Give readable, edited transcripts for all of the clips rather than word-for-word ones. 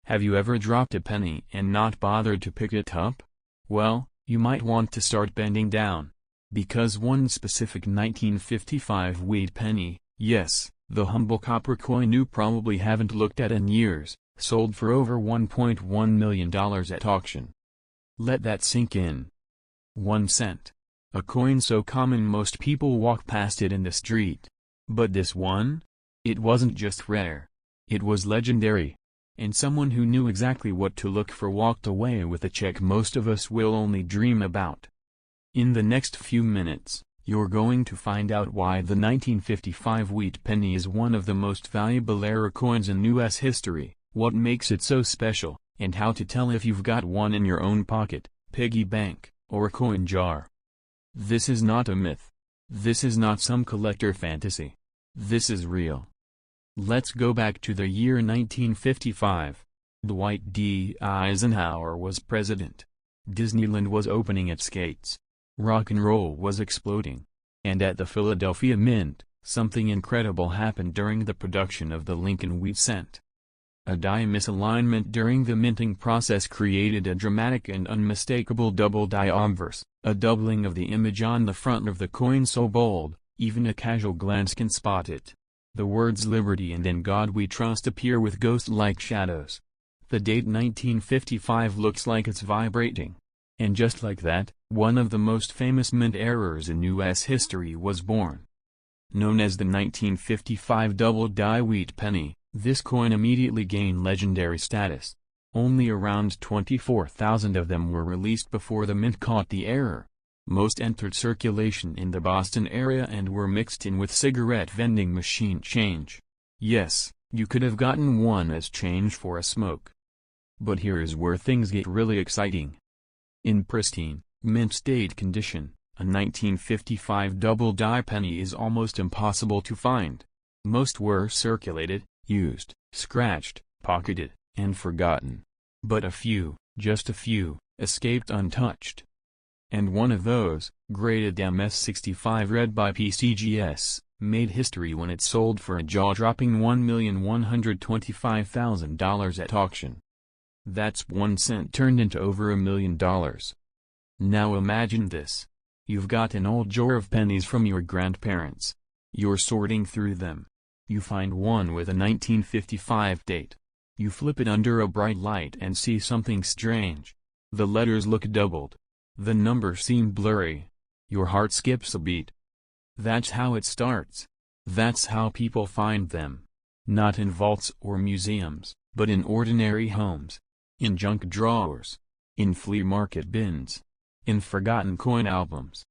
Have you ever dropped a penny and not bothered to pick it up? Well, you might want to start bending down. Because one specific 1955 wheat penny, yes, the humble copper coin you probably haven't looked at in years, sold for over $1.1 million at auction. Let that sink in. 1 cent. A coin so common most people walk past it in the street. But this one? It wasn't just rare. It was legendary. And someone who knew exactly what to look for walked away with a check most of us will only dream about. In the next few minutes, you're going to find out why the 1955 wheat penny is one of the most valuable era coins in U.S. history, what makes it so special, and how to tell if you've got one in your own pocket, piggy bank, or a coin jar. This is not a myth. This is not some collector fantasy. This is real. Let's go back to the year 1955. Dwight D. Eisenhower was president. Disneyland was opening its gates. Rock and roll was exploding. And at the Philadelphia Mint, something incredible happened during the production of the Lincoln wheat cent. A die misalignment during the minting process created a dramatic and unmistakable double die obverse, a doubling of the image on the front of the coin so bold, even a casual glance can spot it. The words "Liberty" and "In God We Trust" appear with ghost-like shadows. The date 1955 looks like it's vibrating. And just like that, one of the most famous mint errors in U.S. history was born. Known as the 1955 double-die wheat penny, this coin immediately gained legendary status. Only around 24,000 of them were released before the mint caught the error. Most entered circulation in the Boston area and were mixed in with cigarette vending machine change. Yes, you could have gotten one as change for a smoke. But here is where things get really exciting. In pristine, mint-state condition, a 1955 double-die penny is almost impossible to find. Most were circulated, used, scratched, pocketed, and forgotten. But a few, just a few, escaped untouched. And one of those, graded MS65 read by PCGS, made history when it sold for a jaw-dropping $1,125,000 at auction. That's 1 cent turned into over $1 million. Now imagine this. You've got an old drawer of pennies from your grandparents. You're sorting through them. You find one with a 1955 date. You flip it under a bright light and see something strange. The letters look doubled. The numbers seem blurry. Your heart skips a beat. That's how it starts. That's how people find them. Not in vaults or museums, but in ordinary homes. In junk drawers. In flea market bins. In forgotten coin albums.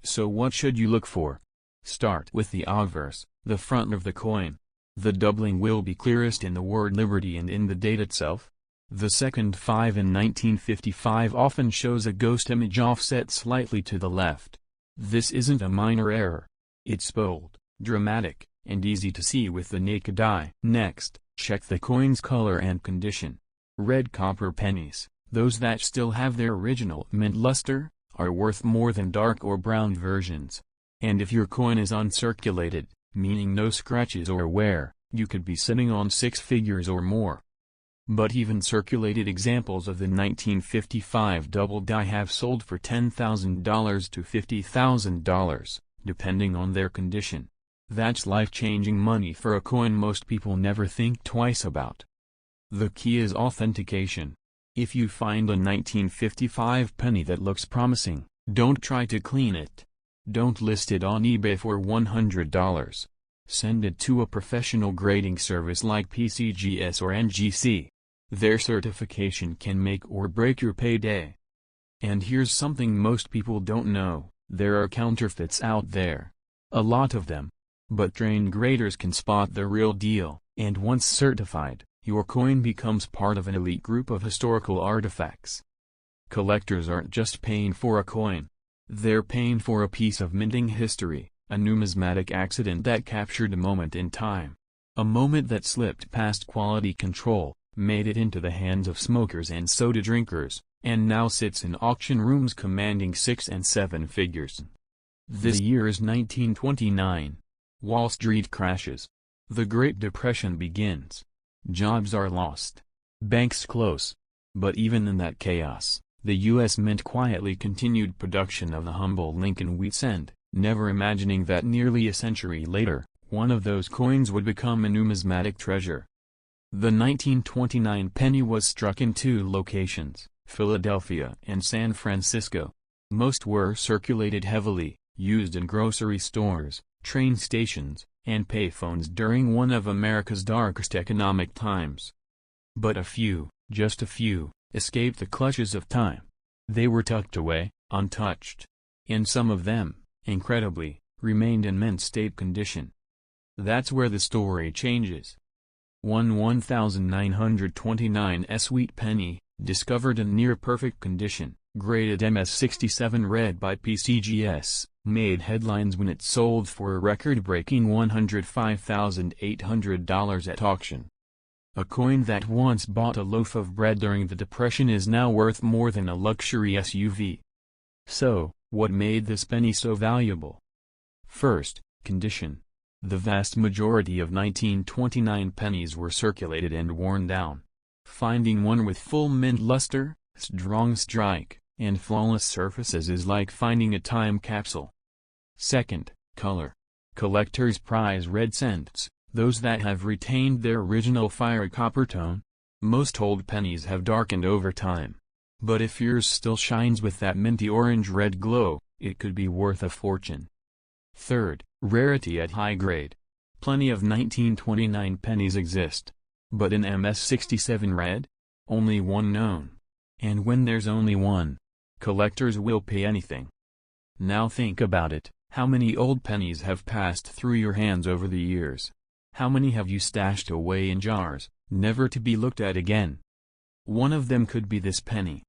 So what should you look for? Start with the obverse, the front of the coin. The doubling will be clearest in the word liberty and in the date itself. The second 5 in 1955 often shows a ghost image offset slightly to the left. This isn't a minor error. It's bold, dramatic, and easy to see with the naked eye. Next, check the coin's color and condition. Red copper pennies, those that still have their original mint luster, are worth more than dark or brown versions. And if your coin is uncirculated, meaning no scratches or wear, you could be sitting on 6 figures or more. But even circulated examples of the 1955 double die have sold for $10,000 to $50,000, depending on their condition. That's life-changing money for a coin most people never think twice about. The key is authentication. If you find a 1955 penny that looks promising, don't try to clean it. Don't list it on eBay for $100. Send it to a professional grading service like PCGS or NGC. Their certification can make or break your payday. And here's something most people don't know, there are counterfeits out there. A lot of them. But trained graders can spot the real deal, and once certified, your coin becomes part of an elite group of historical artifacts. Collectors aren't just paying for a coin. They're paying for a piece of minting history, a numismatic accident that captured a moment in time. A moment that slipped past quality control, made it into the hands of smokers and soda drinkers, and now sits in auction rooms commanding 6 and 7 figures. This year is 1929. Wall Street crashes. The Great Depression begins. Jobs are lost. banks close. But even in that chaos, the U.S. Mint quietly continued production of the humble Lincoln wheat cent, never imagining that nearly a century later, one of those coins would become a numismatic treasure. The 1929 penny was struck in two locations, Philadelphia and San Francisco. Most were circulated heavily, used in grocery stores, train stations, and payphones during one of America's darkest economic times. But a few, just a few, escaped the clutches of time. They were tucked away, untouched. And some of them, incredibly, remained in mint state condition. That's where the story changes. One 1929 wheat penny, discovered in near-perfect condition, graded MS67 red by PCGS, made headlines when it sold for a record-breaking $105,800 at auction. A coin that once bought a loaf of bread during the Depression is now worth more than a luxury SUV. So, what made this penny so valuable? First, condition. The vast majority of 1929 pennies were circulated and worn down. Finding one with full mint luster, strong strike, and flawless surfaces is like finding a time capsule. Second, color. Collectors prize red cents, those that have retained their original fiery copper tone. Most old pennies have darkened over time. But if yours still shines with that minty orange-red glow, it could be worth a fortune. Third, rarity at high grade. Plenty of 1929 pennies exist. But in MS67 red? Only one known. And when there's only one, collectors will pay anything. Now think about it, how many old pennies have passed through your hands over the years? How many have you stashed away in jars, never to be looked at again? One of them could be this penny.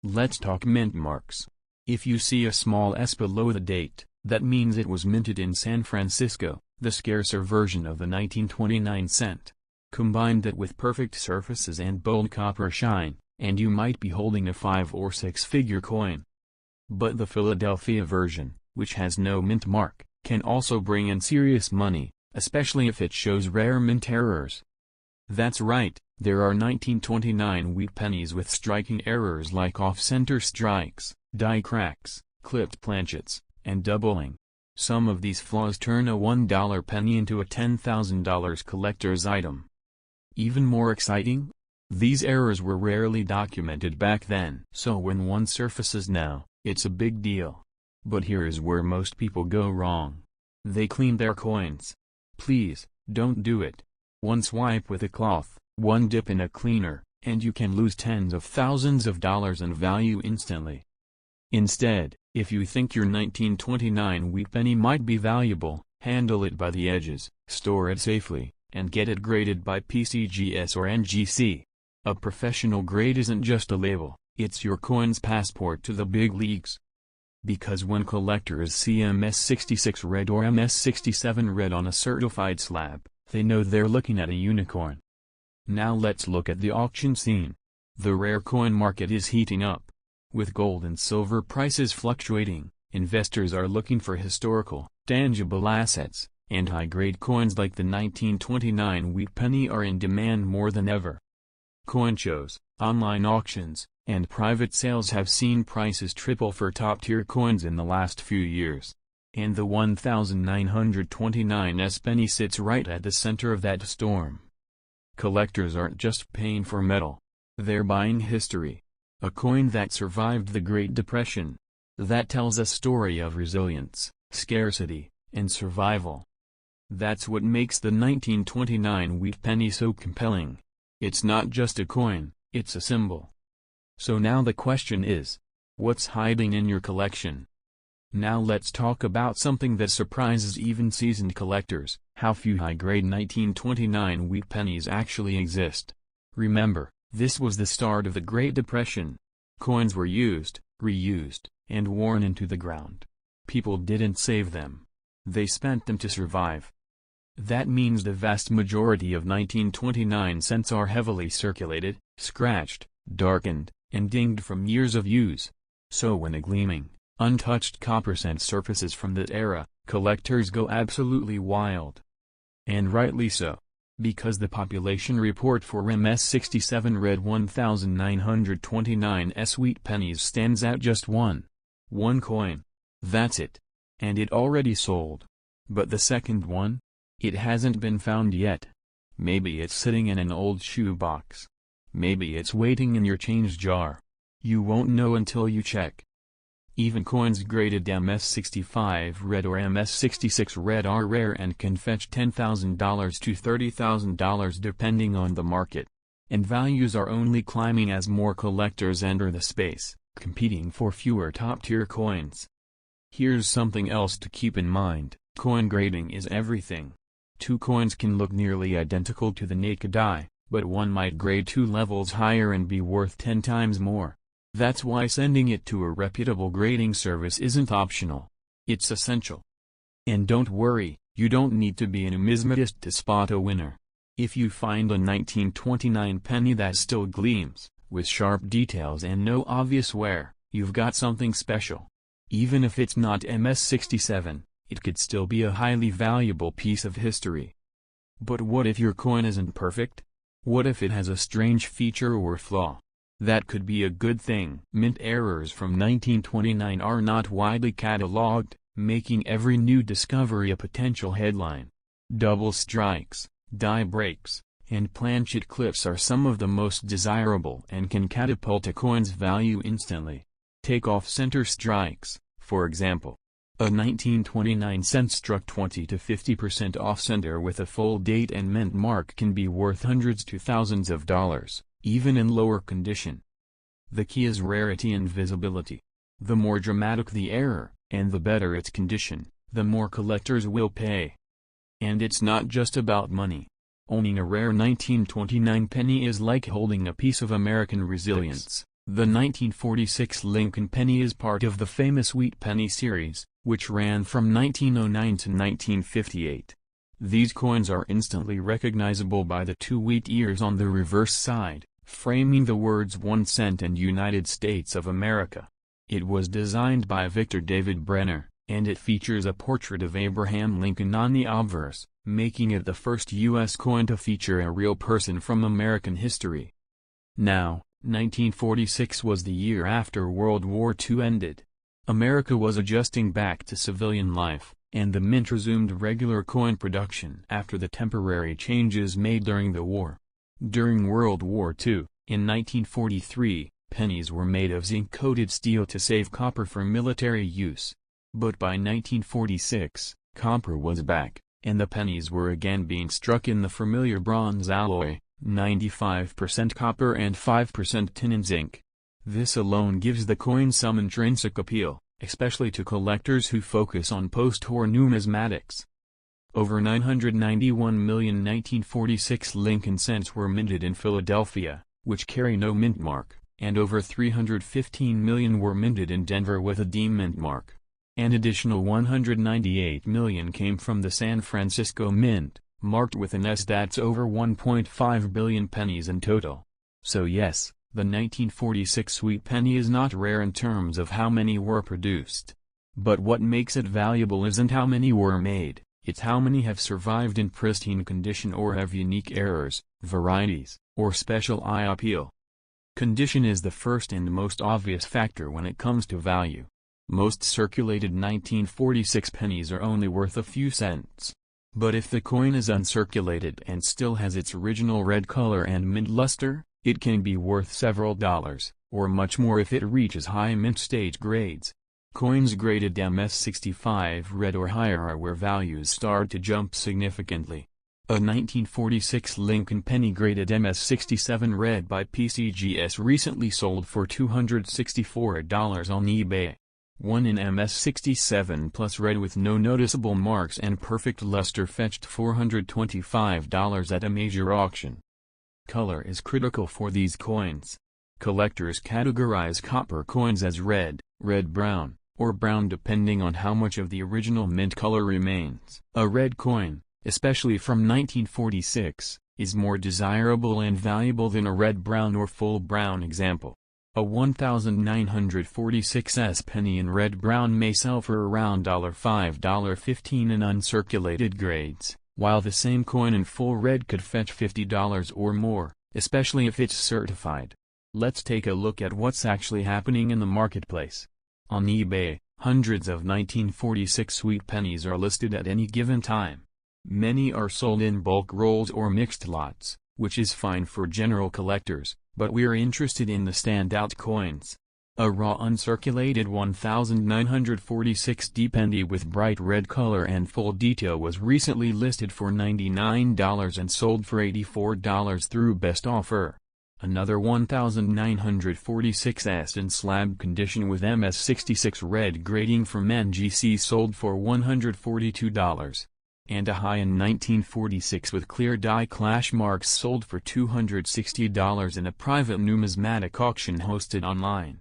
Let's talk mint marks. If you see a small S below the date, that means it was minted in San Francisco, the scarcer version of the 1929 cent. Combine that with perfect surfaces and bold copper shine, and you might be holding a 5 or 6-figure coin. But the Philadelphia version, which has no mint mark, can also bring in serious money, especially if it shows rare mint errors. That's right, there are 1929 wheat pennies with striking errors like off-center strikes, die cracks, clipped planchets, and doubling. Some of these flaws turn a $1 penny into a $10,000 collector's item. Even more exciting? These errors were rarely documented back then. So when one surfaces now, it's a big deal. But here is where most people go wrong. They clean their coins. Please, don't do it. One swipe with a cloth, one dip in a cleaner, and you can lose tens of thousands of dollars in value instantly. Instead, if you think your 1929 wheat penny might be valuable, handle it by the edges, store it safely, and get it graded by PCGS or NGC. A professional grade isn't just a label, it's your coin's passport to the big leagues. Because when collectors see MS66 red or MS67 red on a certified slab, they know they're looking at a unicorn. Now let's look at the auction scene. The rare coin market is heating up. With gold and silver prices fluctuating, investors are looking for historical, tangible assets, and high-grade coins like the 1929 wheat penny are in demand more than ever. Coin shows, online auctions, and private sales have seen prices triple for top-tier coins in the last few years. And the 1929 penny sits right at the center of that storm. Collectors aren't just paying for metal. They're buying history. A coin that survived the Great Depression. That tells a story of resilience, scarcity, and survival. That's what makes the 1929 wheat penny so compelling. It's not just a coin, it's a symbol. So now the question is, what's hiding in your collection? Now let's talk about something that surprises even seasoned collectors, how few high-grade 1929 wheat pennies actually exist. Remember, this was the start of the Great Depression. Coins were used, reused, and worn into the ground. People didn't save them. They spent them to survive. That means the vast majority of 1929 cents are heavily circulated, scratched, darkened, and dinged from years of use. So when a gleaming, untouched copper cent surfaces from that era, collectors go absolutely wild. And rightly so. Because the population report for MS67 read 1,929 sweet pennies stands at just one coin. That's it. And it already sold. But the second one? It hasn't been found yet. Maybe it's sitting in an old shoebox. Maybe it's waiting in your change jar. You won't know until you check. Even coins graded MS65 red or MS66 red are rare and can fetch $10,000 to $30,000 depending on the market. And values are only climbing as more collectors enter the space, competing for fewer top-tier coins. Here's something else to keep in mind: coin grading is everything. Two coins can look nearly identical to the naked eye, but one might grade 2 levels higher and be worth 10 times more. That's why sending it to a reputable grading service isn't optional. It's essential. And don't worry, you don't need to be a numismatist to spot a winner. If you find a 1929 penny that still gleams, with sharp details and no obvious wear, you've got something special. Even if it's not MS67, it could still be a highly valuable piece of history. But what if your coin isn't perfect? What if it has a strange feature or flaw? That could be a good thing. Mint errors from 1929 are not widely catalogued, making every new discovery a potential headline. Double strikes, die breaks, and planchet clips are some of the most desirable and can catapult a coin's value instantly. Take off-center strikes, for example. A 1929 cent struck 20 to 50% off-center with a full date and mint mark can be worth hundreds to thousands of dollars, even in lower condition. The key is rarity and visibility. The more dramatic the error, and the better its condition, the more collectors will pay. And it's not just about money. Owning a rare 1929 penny is like holding a piece of American resilience. The 1946 Lincoln penny is part of the famous Wheat Penny series, which ran from 1909 to 1958. These coins are instantly recognizable by the 2 wheat ears on the reverse side, framing the words 1 cent and United States of America. It was designed by Victor David Brenner, and it features a portrait of Abraham Lincoln on the obverse, making it the first U.S. coin to feature a real person from American history. Now, 1946 was the year after World War II ended. America was adjusting back to civilian life, and the mint resumed regular coin production after the temporary changes made during the war. During World War II, in 1943, pennies were made of zinc-coated steel to save copper for military use. But by 1946, copper was back, and the pennies were again being struck in the familiar bronze alloy, 95% copper and 5% tin and zinc. This alone gives the coin some intrinsic appeal, especially to collectors who focus on post-war numismatics. Over 991 million 1946 Lincoln cents were minted in Philadelphia, which carry no mint mark, and over 315 million were minted in Denver with a D mint mark. An additional 198 million came from the San Francisco Mint, marked with an S. That's over 1.5 billion pennies in total. So yes, the 1946 sweet penny is not rare in terms of how many were produced. But what makes it valuable isn't how many were made, it's how many have survived in pristine condition or have unique errors, varieties, or special eye appeal. Condition is the first and most obvious factor when it comes to value. Most circulated 1946 pennies are only worth a few cents. But if the coin is uncirculated and still has its original red color and mint luster, it can be worth several dollars, or much more if it reaches high mint stage grades. Coins graded MS65 red or higher are where values start to jump significantly. A 1946 Lincoln penny graded MS67 red by PCGS recently sold for $264 on eBay. One in MS67 plus red with no noticeable marks and perfect luster fetched $425 at a major auction. Color is critical for these coins. Collectors categorize copper coins as red, red-brown, or brown depending on how much of the original mint color remains. A red coin, especially from 1946, is more desirable and valuable than a red-brown or full brown example. A 1946 penny in red-brown may sell for around $5–15 in uncirculated grades, while the same coin in full red could fetch $50 or more, especially if it's certified. Let's take a look at what's actually happening in the marketplace. On eBay, hundreds of 1946 sweet pennies are listed at any given time. Many are sold in bulk rolls or mixed lots, which is fine for general collectors, but we're interested in the standout coins. A raw uncirculated 1946 penny with bright red color and full detail was recently listed for $99 and sold for $84 through best offer. Another 1946S in slab condition with MS66 red grading from NGC sold for $142. And a high in 1946 with clear die clash marks sold for $260 in a private numismatic auction hosted online.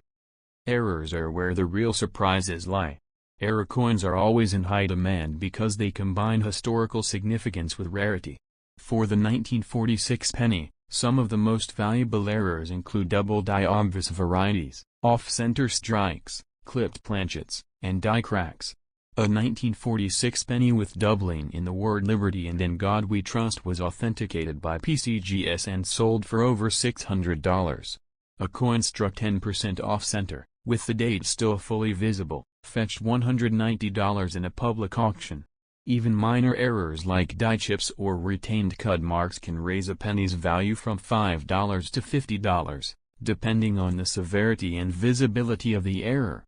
Errors are where the real surprises lie. Error coins are always in high demand because they combine historical significance with rarity. For the 1946 penny, some of the most valuable errors include double die obverse varieties, off-center strikes, clipped planchets, and die cracks. A 1946 penny with doubling in the word Liberty and In God We Trust was authenticated by PCGS and sold for over $600. A coin struck 10% off-center, with the date still fully visible, fetched $190 in a public auction. Even minor errors like die chips or retained cud marks can raise a penny's value from $5 to $50, depending on the severity and visibility of the error.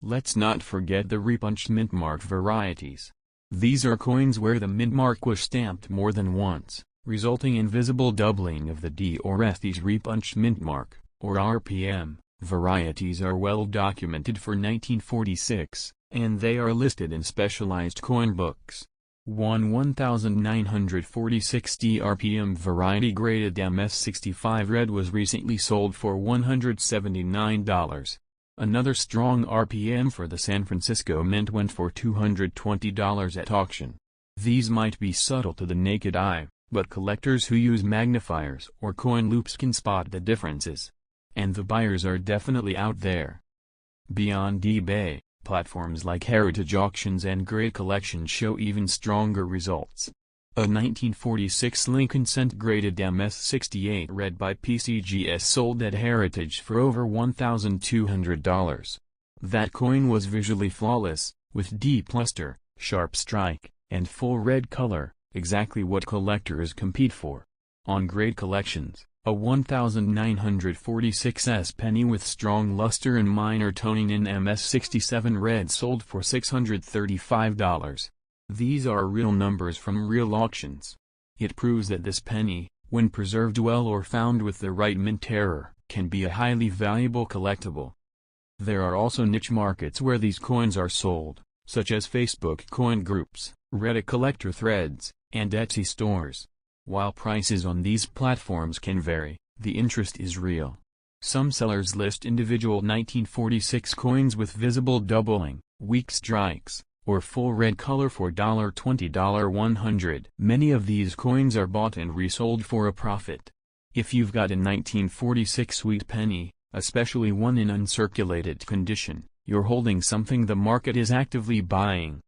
Let's not forget the repunched mint mark varieties. These are coins where the mint mark was stamped more than once, resulting in visible doubling of the D or S. These repunched mint mark, or RPM, varieties are well documented for 1946, and they are listed in specialized coin books. One 1946 RPM variety graded MS65 red was recently sold for $179. Another strong RPM for the San Francisco Mint went for $220 at auction. These might be subtle to the naked eye, but collectors who use magnifiers or coin loops can spot the differences. And the buyers are definitely out there. Beyond eBay, platforms like Heritage Auctions and Great Collections show even stronger results. A 1946 Lincoln Cent graded MS68 red by PCGS sold at Heritage for over $1,200. That coin was visually flawless, with deep luster, sharp strike, and full red color, exactly what collectors compete for. On Great Collections, a 1946S penny with strong luster and minor toning in MS67 red sold for $635. These are real numbers from real auctions. It proves that this penny, when preserved well or found with the right mint error, can be a highly valuable collectible. There are also niche markets where these coins are sold, such as Facebook coin groups, Reddit collector threads, and Etsy stores. While prices on these platforms can vary, the interest is real. Some sellers list individual 1946 coins with visible doubling, weak strikes, or full red color for $20, $100. Many of these coins are bought and resold for a profit. If you've got a 1946 sweet penny, especially one in uncirculated condition, you're holding something the market is actively buying.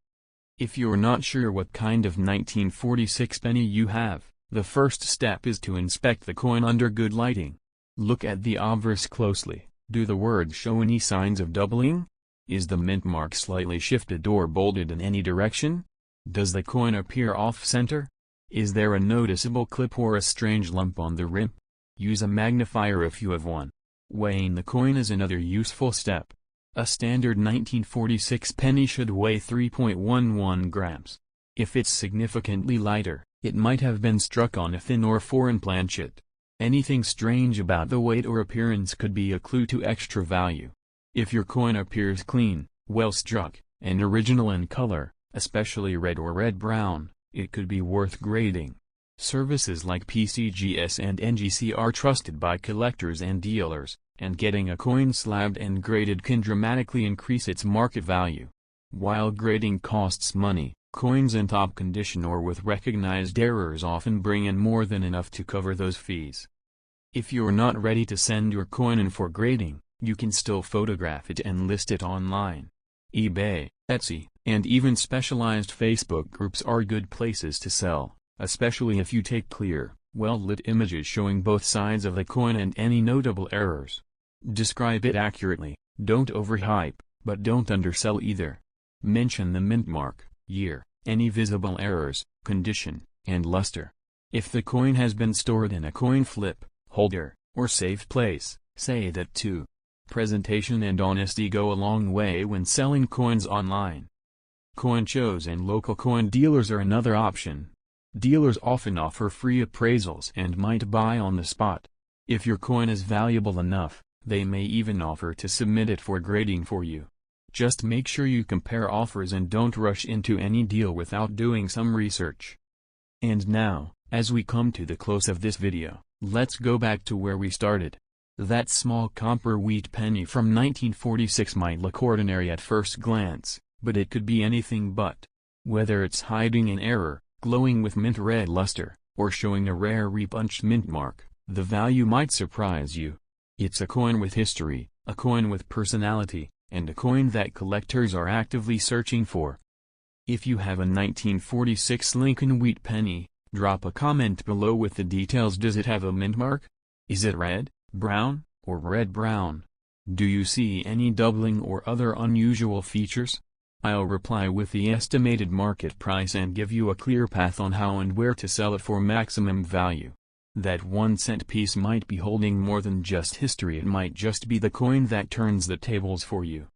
If you're not sure what kind of 1946 penny you have, the first step is to inspect the coin under good lighting. Look at the obverse closely. Do the words show any signs of doubling? Is the mint mark slightly shifted or bolded in any direction? Does the coin appear off-center? Is there a noticeable clip or a strange lump on the rim? Use a magnifier if you have one. Weighing the coin is another useful step. A standard 1946 penny should weigh 3.11 grams. If it's significantly lighter, it might have been struck on a thin or foreign planchet. Anything strange about the weight or appearance could be a clue to extra value. If your coin appears clean, well struck, and original in color, especially red or red-brown, it could be worth grading. Services like PCGS and NGC are trusted by collectors and dealers, and getting a coin slabbed and graded can dramatically increase its market value. While grading costs money, coins in top condition or with recognized errors often bring in more than enough to cover those fees. If you're not ready to send your coin in for grading, you can still photograph it and list it online. eBay, Etsy, And even specialized Facebook groups are good places to sell, especially if you take clear, well-lit images showing both sides of the coin and any notable errors. Describe it accurately, don't overhype, but don't undersell either. Mention the mint mark, year, any visible errors, condition, and luster. If the coin has been stored in a coin flip, holder, or safe place, say that too. Presentation and honesty go a long way when selling coins online. Coin shows and local coin dealers are another option. Dealers often offer free appraisals and might buy on the spot. If your coin is valuable enough, they may even offer to submit it for grading for you. Just make sure you compare offers and don't rush into any deal without doing some research. And now, as we come to the close of this video, let's go back to where we started. That small copper wheat penny from 1946 might look ordinary at first glance, but it could be anything but. Whether it's hiding an error, glowing with mint red luster, or showing a rare repunched mint mark, the value might surprise you. It's a coin with history, a coin with personality, and a coin that collectors are actively searching for. If you have a 1946 Lincoln wheat penny, drop a comment below with the details. Does it have a mint mark? Is it red, brown, or red-brown? Do you see any doubling or other unusual features? I'll reply with the estimated market price and give you a clear path on how and where to sell it for maximum value. That 1-cent piece might be holding more than just history. It might just be the coin that turns the tables for you.